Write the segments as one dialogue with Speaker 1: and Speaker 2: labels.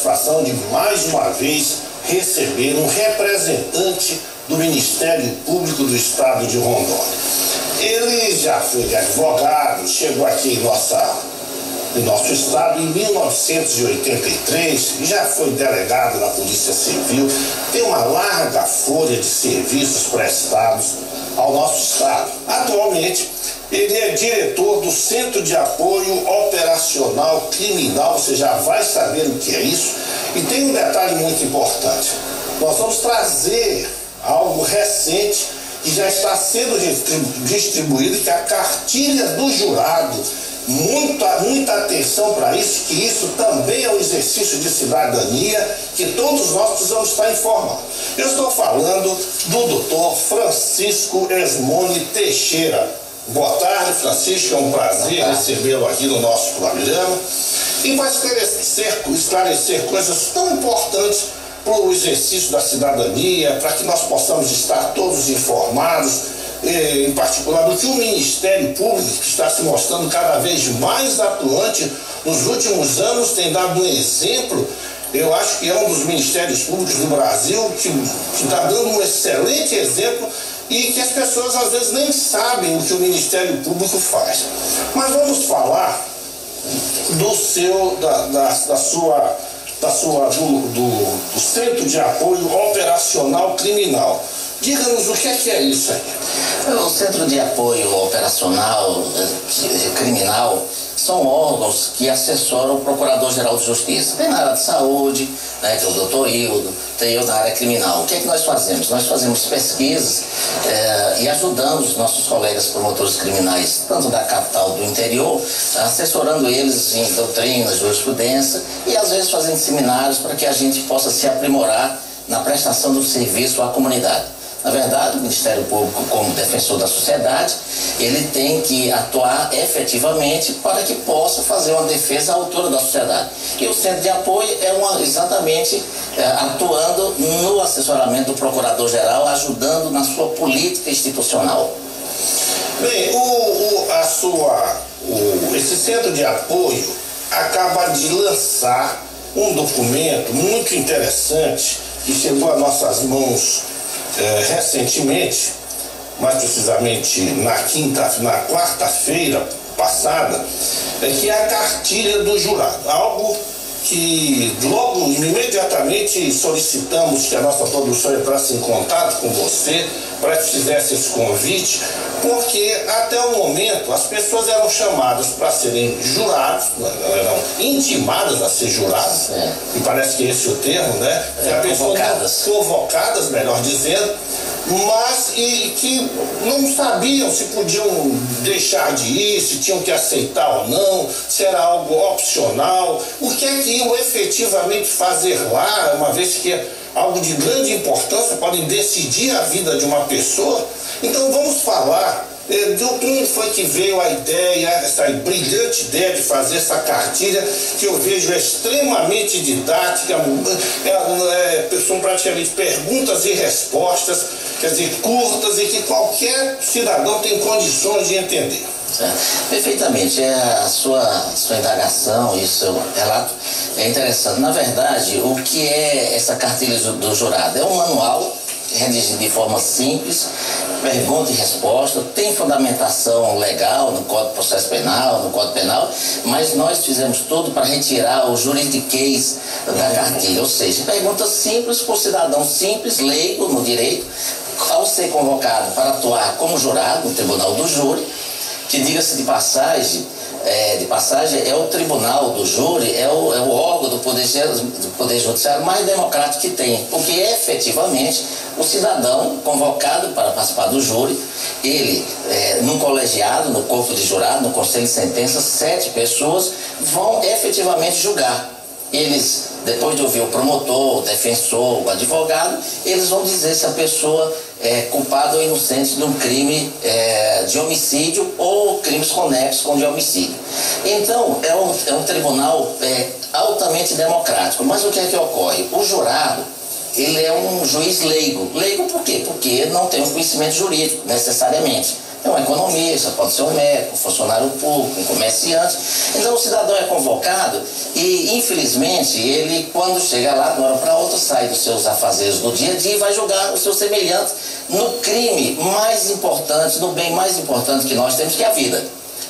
Speaker 1: satisfação de mais uma vez receber um representante do Ministério Público do Estado de Rondônia. Ele já foi advogado, chegou aqui em nosso estado em 1983, já foi delegado da Polícia Civil, tem uma larga folha de serviços prestados ao nosso estado. Atualmente, ele é diretor do Centro de Apoio Operacional Criminal, você já vai saber o que é isso. E tem um detalhe muito importante, nós vamos trazer algo recente que já está sendo distribuído, que é a cartilha do jurado. Muita atenção para isso, que isso também é um exercício de cidadania que todos nós precisamos estar informados. Eu estou falando do doutor Francisco Esmone Teixeira. Boa tarde, Francisco, é um prazer recebê-lo aqui no nosso programa e vai esclarecer coisas tão importantes para o exercício da cidadania, para que nós possamos estar todos informados, em particular do que o Ministério Público, que está se mostrando cada vez mais atuante nos últimos anos, tem dado um exemplo. Eu acho que é um dos Ministérios Públicos do Brasil que está dando um excelente exemplo e que as pessoas às vezes nem sabem o que o Ministério Público faz. Mas vamos falar do Centro de Apoio Operacional Criminal. Diga-nos o que é isso aí.
Speaker 2: O Centro de Apoio Operacional Criminal são órgãos que assessoram o Procurador-Geral de Justiça. Tem na área de saúde, né, que é o doutor Hildo, tem eu na área criminal. O que é que nós fazemos? Nós fazemos pesquisas e ajudamos os nossos colegas promotores criminais, tanto da capital do interior, assessorando eles em doutrina, jurisprudência e às vezes fazendo seminários para que a gente possa se aprimorar na prestação do serviço à comunidade. Na verdade, o Ministério Público, como defensor da sociedade, ele tem que atuar efetivamente para que possa fazer uma defesa à altura da sociedade. E o Centro de Apoio é exatamente atuando no assessoramento do Procurador-Geral, ajudando na sua política institucional.
Speaker 1: Bem, esse Centro de Apoio acaba de lançar um documento muito interessante que chegou às nossas mãos recentemente, mais precisamente na quarta-feira passada, que é a cartilha do jurado. Algo que logo, imediatamente solicitamos que a nossa produção entrasse em contato com você para que fizesse esse convite, porque até o momento as pessoas eram chamadas para serem jurados, eram intimadas a ser jurados, e parece que esse é o termo, né? Convocadas, melhor dizendo, mas que não sabiam se podiam deixar de ir, se tinham que aceitar ou não, se era algo opcional, o que é que iam efetivamente fazer lá, uma vez que é algo de grande importância, podem decidir a vida de uma pessoa. Então vamos falar de quem foi que veio a ideia, essa brilhante ideia de fazer essa cartilha, que eu vejo extremamente didática, são praticamente perguntas e respostas, quer dizer, curtas e que qualquer cidadão tem condições de entender.
Speaker 2: Perfeitamente, a sua indagação e o seu relato é interessante. Na verdade, o que é essa cartilha do jurado? É um manual redigido de forma simples, pergunta e resposta, tem fundamentação legal no Código de Processo Penal, no Código Penal, mas nós fizemos tudo para retirar o juridiquês da cartilha, ou seja, perguntas simples para o cidadão simples, leigo no direito, ao ser convocado para atuar como jurado no Tribunal do Júri, que, diga-se de passagem, é o tribunal do júri, é o órgão do poder judiciário mais democrático que tem, porque efetivamente o cidadão convocado para participar do júri, ele, num colegiado, no corpo de jurado, no conselho de sentenças, 7 pessoas vão efetivamente julgar. Eles, depois de ouvir o promotor, o defensor, o advogado, eles vão dizer se a pessoa é culpada ou inocente de um crime de homicídio ou crimes conexos com de homicídio. Então, é um tribunal altamente democrático. Mas o que é que ocorre? O jurado, ele é um juiz leigo. Leigo por quê? Porque não tem um conhecimento jurídico, necessariamente. é um economista, pode ser um médico, um funcionário público, um comerciante. Então o cidadão é convocado e, infelizmente, ele, quando chega lá, de uma hora para outra, sai dos seus afazeres do dia a dia e vai julgar o seu semelhante no crime mais importante, no bem mais importante que nós temos, que é a vida.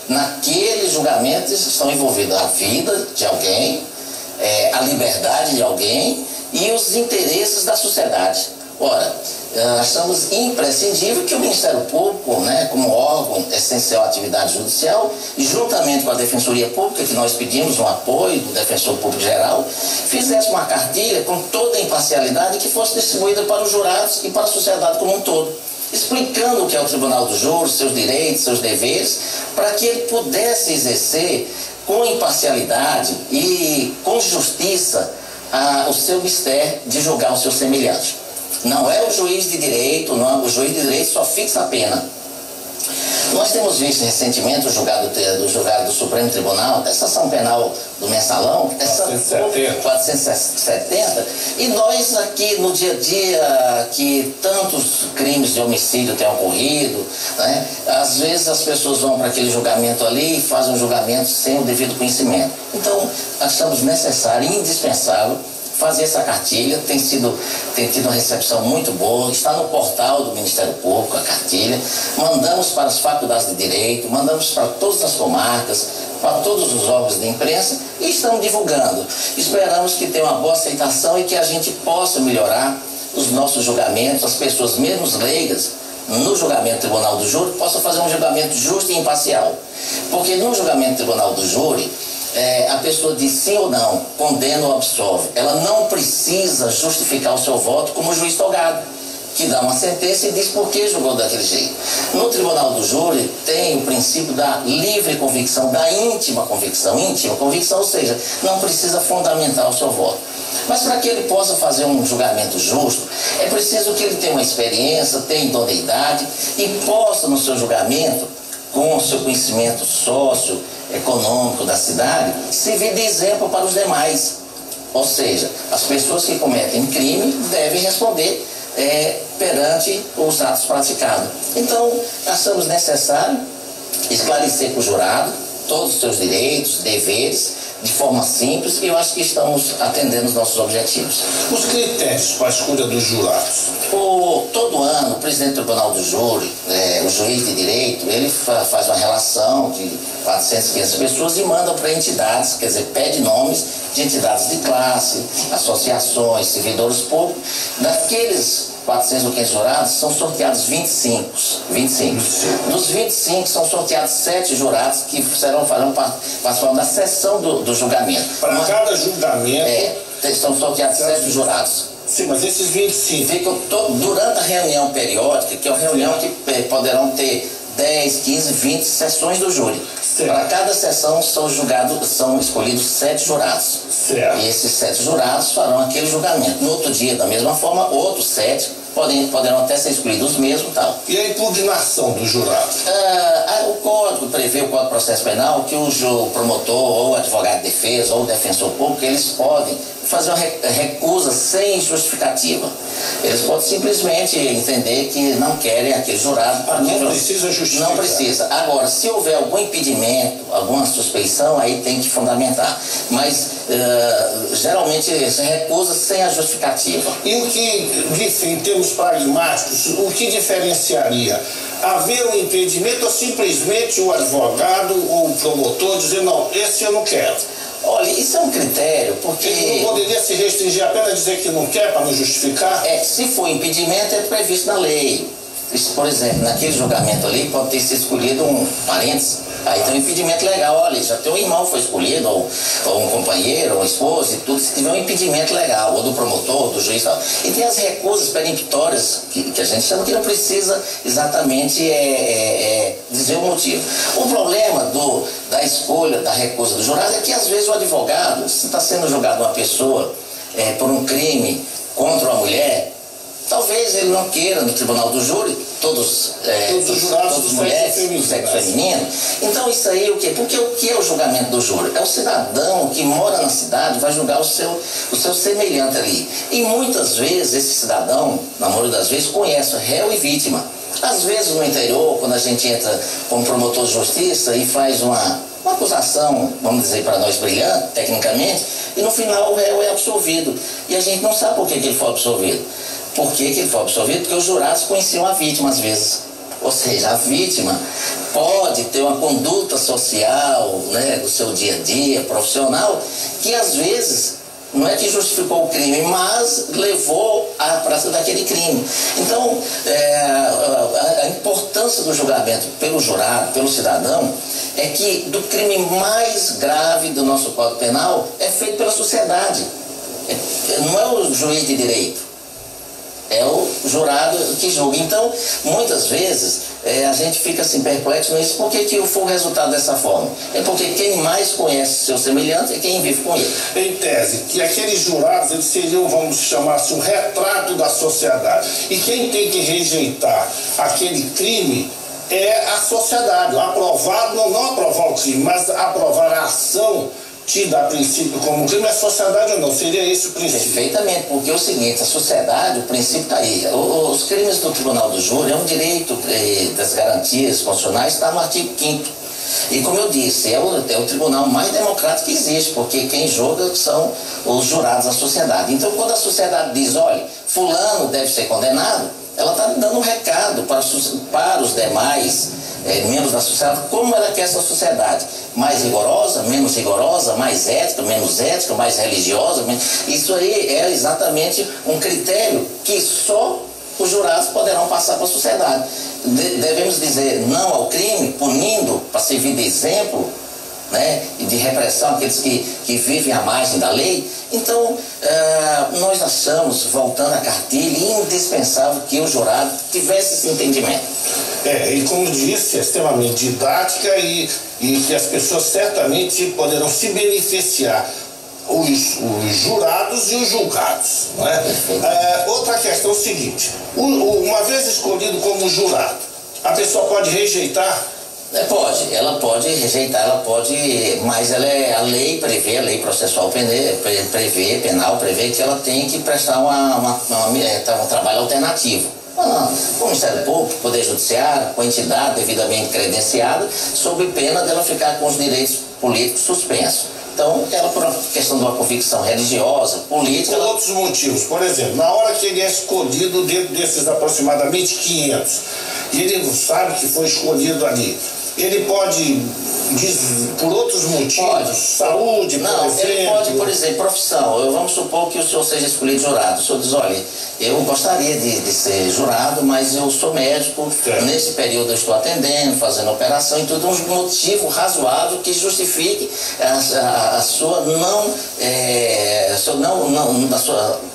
Speaker 2: Naqueles julgamentos estão envolvidos a vida de alguém, a liberdade de alguém e os interesses da sociedade. Ora, achamos imprescindível que o Ministério Público, né, como órgão essencial à atividade judicial, e juntamente com a Defensoria Pública, que nós pedimos um apoio do Defensor Público Geral, fizesse uma cartilha com toda a imparcialidade que fosse distribuída para os jurados e para a sociedade como um todo, explicando o que é o Tribunal do Júri, seus direitos, seus deveres, para que ele pudesse exercer com imparcialidade e com justiça o seu mistério de julgar o seu semelhante. Não é o juiz de direito, não, o juiz de direito só fixa a pena. Nós temos visto recentemente o julgado do Supremo Tribunal, dessa ação penal do mensalão, 470, e nós aqui no dia a dia, que tantos crimes de homicídio têm ocorrido, né, às vezes as pessoas vão para aquele julgamento ali e fazem um julgamento sem o devido conhecimento. Então, achamos necessário e indispensável fazer essa cartilha. Tem tido uma recepção muito boa, está no portal do Ministério Público a cartilha, mandamos para as faculdades de Direito, mandamos para todas as comarcas, para todos os órgãos de imprensa e estamos divulgando. Esperamos que tenha uma boa aceitação e que a gente possa melhorar os nossos julgamentos, as pessoas menos leigas no julgamento do Tribunal do Júri possam fazer um julgamento justo e imparcial. Porque no julgamento do Tribunal do Júri, a pessoa diz sim ou não, condena ou absolve. Ela não precisa justificar o seu voto como o juiz togado, que dá uma sentença e diz por que julgou daquele jeito. No Tribunal do Júri tem o princípio da livre convicção, da íntima convicção, ou seja, não precisa fundamentar o seu voto. Mas para que ele possa fazer um julgamento justo, é preciso que ele tenha uma experiência, tenha idoneidade e possa no seu julgamento, com o seu conhecimento socioeconômico da cidade, servir de exemplo para os demais. Ou seja, as pessoas que cometem crime devem responder perante os atos praticados. Então, achamos necessário esclarecer para o jurado todos os seus direitos, deveres, de forma simples, e eu acho que estamos atendendo os nossos objetivos.
Speaker 1: Os critérios para a escolha dos jurados?
Speaker 2: Todo ano, o presidente do Tribunal do Júri, o juiz de direito, ele faz uma relação de 400, 500 pessoas e manda para entidades, quer dizer, pede nomes de entidades de classe, associações, servidores públicos. Daqueles 400 ou 500 jurados, são sorteados 25. Dos 25 são sorteados 7 jurados que farão participar da sessão do julgamento.
Speaker 1: Para cada julgamento?
Speaker 2: São sorteados 7 jurados.
Speaker 1: Sim, mas esses 25
Speaker 2: ficam durante a reunião periódica, que é uma reunião que poderão ter 10, 15, 20 sessões do júri. Para cada sessão são escolhidos 7 jurados.
Speaker 1: Certo.
Speaker 2: E esses 7 jurados farão aquele julgamento. No outro dia, da mesma forma, outros 7 poderão até ser escolhidos mesmo e tal.
Speaker 1: E a impugnação do jurado?
Speaker 2: O Código prevê, o Código de Processo Penal, que o promotor ou o advogado de defesa ou o defensor público, eles podem fazer uma recusa sem justificativa. Eles podem simplesmente entender que não querem aquele jurado.
Speaker 1: Não precisa justificar.
Speaker 2: Não precisa. Agora, se houver algum impedimento, alguma suspeição, aí tem que fundamentar. Mas, geralmente, se recusa sem a justificativa.
Speaker 1: E o que, em termos pragmáticos, o que diferenciaria? Haver um impedimento ou simplesmente o advogado ou o promotor dizer, não, esse eu não quero?
Speaker 2: Olha, isso é um critério, porque...
Speaker 1: Ele não poderia se restringir apenas a dizer que não quer para não justificar?
Speaker 2: Se for impedimento, é previsto na lei. Isso, por exemplo, naquele julgamento ali pode ter sido escolhido um parente, aí tem um impedimento legal, olha, já teu irmão foi escolhido, ou um companheiro, ou um esposo e tudo, se tiver um impedimento legal, ou do promotor, ou do juiz e tal. E tem as recusas peremptórias, que a gente chama, que não precisa exatamente dizer o motivo. O problema da escolha, da recusa do jurado, é que às vezes o advogado, se está sendo julgado uma pessoa por um crime contra uma mulher, talvez ele não queira no Tribunal do Júri, todos os jurados todas mulheres do sexo feminino. Então isso aí o quê? Porque o que é o julgamento do júri? É o cidadão que mora na cidade, vai julgar o seu semelhante ali. E muitas vezes esse cidadão, na maioria das vezes, conhece réu e vítima. Às vezes no interior, quando a gente entra como promotor de justiça e faz uma acusação, vamos dizer para nós brilhante, tecnicamente, e no final o réu é absolvido. E a gente não sabe por que ele foi absolvido. Por que ele foi absolvido? Porque os jurados conheciam a vítima às vezes. Ou seja, a vítima pode ter uma conduta social, né, do seu dia a dia, profissional, que às vezes não é que justificou o crime, mas levou à prática daquele crime. Então, a importância do julgamento pelo jurado, pelo cidadão, é que do crime mais grave do nosso Código Penal é feito pela sociedade. Não é o juiz de direito. É o jurado que julga. Então, muitas vezes, a gente fica assim perplexo nisso. Por que foi o resultado dessa forma? É porque quem mais conhece seu semelhante é quem vive com ele.
Speaker 1: Em tese, que aqueles jurados, eles seriam, vamos chamar assim, um retrato da sociedade. E quem tem que rejeitar aquele crime é a sociedade. Aprovar, não aprovar o crime, mas aprovar a ação tida a princípio como crime, é sociedade ou não? Seria esse o princípio?
Speaker 2: Perfeitamente, porque é o seguinte, a sociedade, o princípio está aí. Os crimes do Tribunal do Júri é um direito das garantias constitucionais, está no artigo 5º. E como eu disse, é o tribunal mais democrático que existe, porque quem julga são os jurados da sociedade. Então, quando a sociedade diz, olha, fulano deve ser condenado, ela está dando um recado para os demais membros da sociedade, como ela quer essa sociedade. Mais rigorosa, menos rigorosa, mais ética, menos ética, mais religiosa. Isso aí é exatamente um critério que só os jurados poderão passar para a sociedade. Devemos dizer não ao crime, punindo para servir de exemplo, né, e de repressão aqueles que vivem à margem da lei. Então, nós achamos, voltando à cartilha, indispensável que o jurado tivesse esse entendimento.
Speaker 1: E como disse, é extremamente didática e que as pessoas certamente poderão se beneficiar, os jurados e os julgados. Não é? Outra questão é o seguinte, uma vez escolhido como jurado, a pessoa pode rejeitar?
Speaker 2: Pode, ela pode rejeitar, ela pode, mas a lei prevê, a lei processual penal prevê que ela tem que prestar um trabalho alternativo. Com o Ministério Público, Poder Judiciário, com a entidade devidamente credenciada, sob pena dela ficar com os direitos políticos suspensos. Então, ela, por uma questão de uma convicção religiosa, política...
Speaker 1: Por outros motivos, por exemplo, na hora que ele é escolhido dentro desses aproximadamente 500, e ele sabe que foi escolhido ali, ele pode, por outros motivos, pode. Saúde, por exemplo...
Speaker 2: Ele pode, por exemplo, profissão. Vamos supor que o senhor seja escolhido jurado. O senhor diz, olha, eu gostaria de ser jurado, mas eu sou médico, nesse período eu estou atendendo, fazendo operação, e tudo um motivo razoável que justifique a sua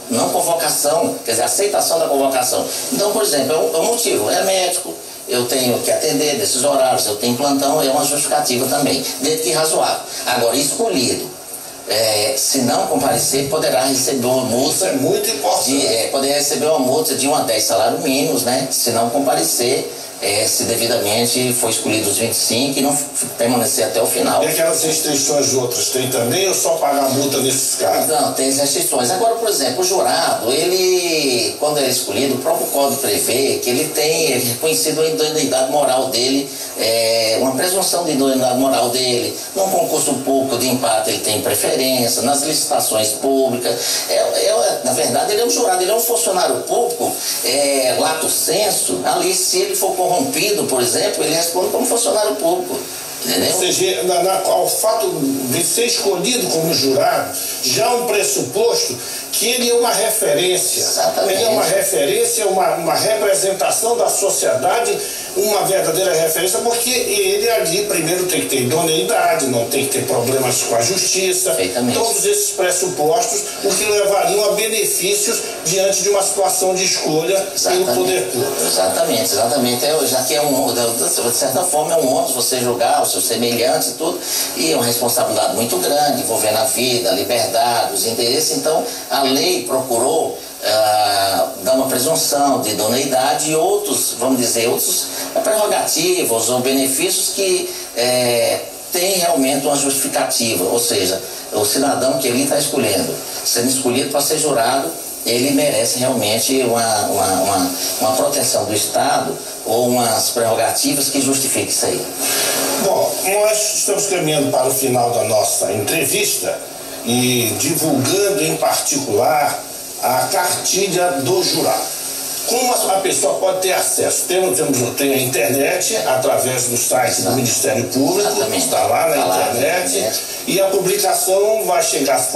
Speaker 2: não convocação, quer dizer, aceitação da convocação. Então, por exemplo, é um motivo, é médico, eu tenho que atender nesses horários, eu tenho plantão, é uma justificativa também, desde que razoável. Agora, escolhido, se não comparecer, poderá receber uma multa.
Speaker 1: Isso é muito importante.
Speaker 2: Poderá receber uma multa de 1 a 10 salários mínimos, né? Se não comparecer, se devidamente for escolhido os 25 e não permanecer até o final.
Speaker 1: E aquelas restrições outras tem também ou só pagar multa nesses casos?
Speaker 2: Não, tem as restrições. Agora, por exemplo, o jurado, ele, quando é escolhido, o próprio Código prevê que ele tem reconhecido a idoneidade moral dele, uma presunção de idoneidade moral dele. Num concurso público de empate ele tem preferência, nas licitações públicas. Na verdade, ele é um jurado, ele é um funcionário público, lato sensu, ali se ele for corrompido, por exemplo, ele responde como funcionário público. Entendeu?
Speaker 1: Ou seja, ao fato de ser escolhido como jurado, já é um pressuposto que ele é uma referência.
Speaker 2: Exatamente.
Speaker 1: Ele é uma referência, uma representação da sociedade, uma verdadeira referência, porque ele ali primeiro tem que ter idoneidade, não tem que ter problemas com a justiça, todos esses pressupostos, o que levariam a benefícios diante de uma situação de escolha pelo poder público.
Speaker 2: Exatamente. Já que de certa forma é um ônus você julgar os seus semelhantes e tudo, e é uma responsabilidade muito grande, envolvendo a vida, a liberdade, os interesses. Então, a lei procurou dar uma presunção de idoneidade e outros, vamos dizer, outros prerrogativas ou benefícios que têm realmente uma justificativa, ou seja, o cidadão que ele está escolhendo, sendo escolhido para ser jurado, ele merece realmente uma proteção do Estado ou umas prerrogativas que justifiquem isso aí.
Speaker 1: Bom, nós estamos caminhando para o final da nossa entrevista e divulgando em particular a cartilha do jurado. Como a pessoa pode ter acesso? Tem a internet, através do site do Ministério Público,
Speaker 2: exatamente,
Speaker 1: está lá na internet, e a publicação vai chegar às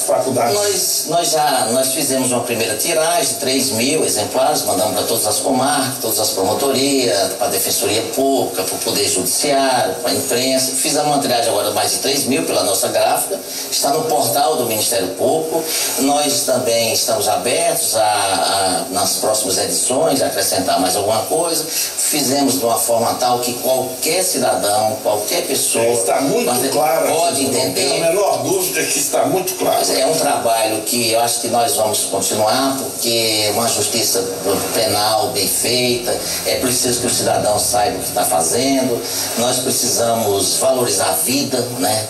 Speaker 1: faculdades.
Speaker 2: Nós fizemos uma primeira tiragem, 3.000 exemplares, mandamos para todas as comarcas, todas as promotorias, para a Defensoria Pública, para o Poder Judiciário, para a imprensa. Fizemos uma tiragem agora de mais de 3.000 pela nossa gráfica, está no portal do Ministério Público. Nós também estamos abertos nas próximas edições, acrescentar mais alguma coisa. Fizemos de uma forma tal que qualquer cidadão, qualquer pessoa
Speaker 1: está muito claro,
Speaker 2: pode entender.
Speaker 1: Não tenho a menor dúvida que está muito claro.
Speaker 2: É um trabalho que eu acho que nós vamos continuar, porque uma justiça penal bem feita, é preciso que o cidadão saiba o que está fazendo, nós precisamos valorizar a vida, né?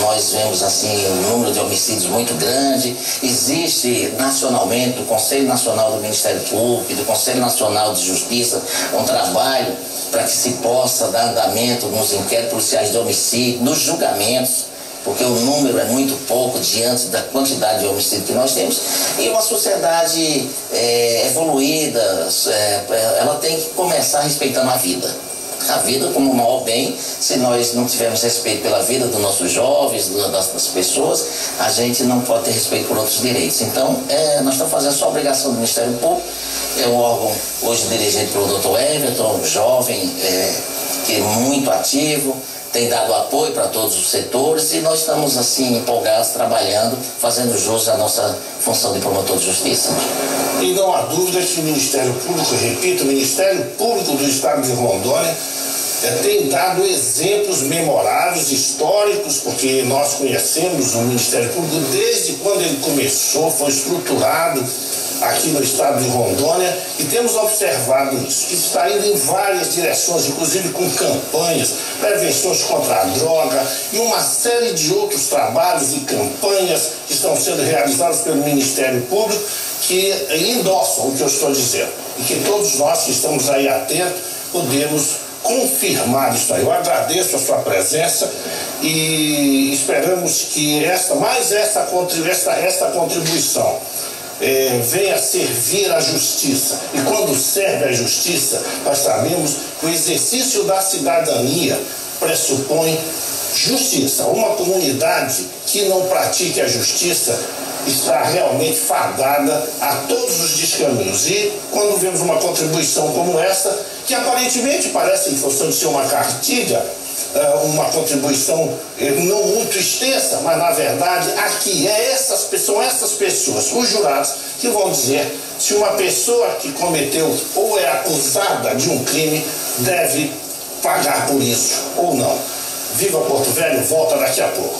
Speaker 2: Nós vemos assim um número de homicídios muito grande. Existe nacionalmente, do Conselho Nacional do Ministério Público e do Conselho Nacional de Justiça, um trabalho para que se possa dar andamento nos inquéritos policiais de homicídio, nos julgamentos, porque o número é muito pouco diante da quantidade de homicídio que nós temos. E uma sociedade evoluída, ela tem que começar respeitando a vida como o maior bem. Se nós não tivermos respeito pela vida dos nossos jovens, das pessoas, a gente não pode ter respeito por outros direitos. Então, nós estamos fazendo só a obrigação do Ministério Público. É um órgão hoje dirigido pelo Dr. Everton, um jovem que é muito ativo, tem dado apoio para todos os setores, e nós estamos assim empolgados, trabalhando, fazendo jus à nossa função de promotor de justiça.
Speaker 1: E não há dúvida que o Ministério Público, repito, o Ministério Público do Estado de Rondônia tem dado exemplos memoráveis, históricos, porque nós conhecemos o Ministério Público desde quando ele começou, foi estruturado aqui no estado de Rondônia, e temos observado isso, que está indo em várias direções, inclusive com campanhas, prevenções contra a droga e uma série de outros trabalhos e campanhas que estão sendo realizados pelo Ministério Público, que endossam o que eu estou dizendo, e que todos nós que estamos aí atentos podemos confirmar isso aí. Eu agradeço a sua presença e esperamos que esta contribuição venha servir à justiça. E quando serve à justiça, nós sabemos que o exercício da cidadania pressupõe justiça. Uma comunidade que não pratique a justiça está realmente fadada a todos os descaminhos. E quando vemos uma contribuição como essa, que aparentemente parece, em função de ser uma cartilha, uma contribuição não muito extensa, mas na verdade aqui são essas pessoas, os jurados, que vão dizer se uma pessoa que cometeu ou é acusada de um crime deve pagar por isso ou não. Viva Porto Velho, volta daqui a pouco.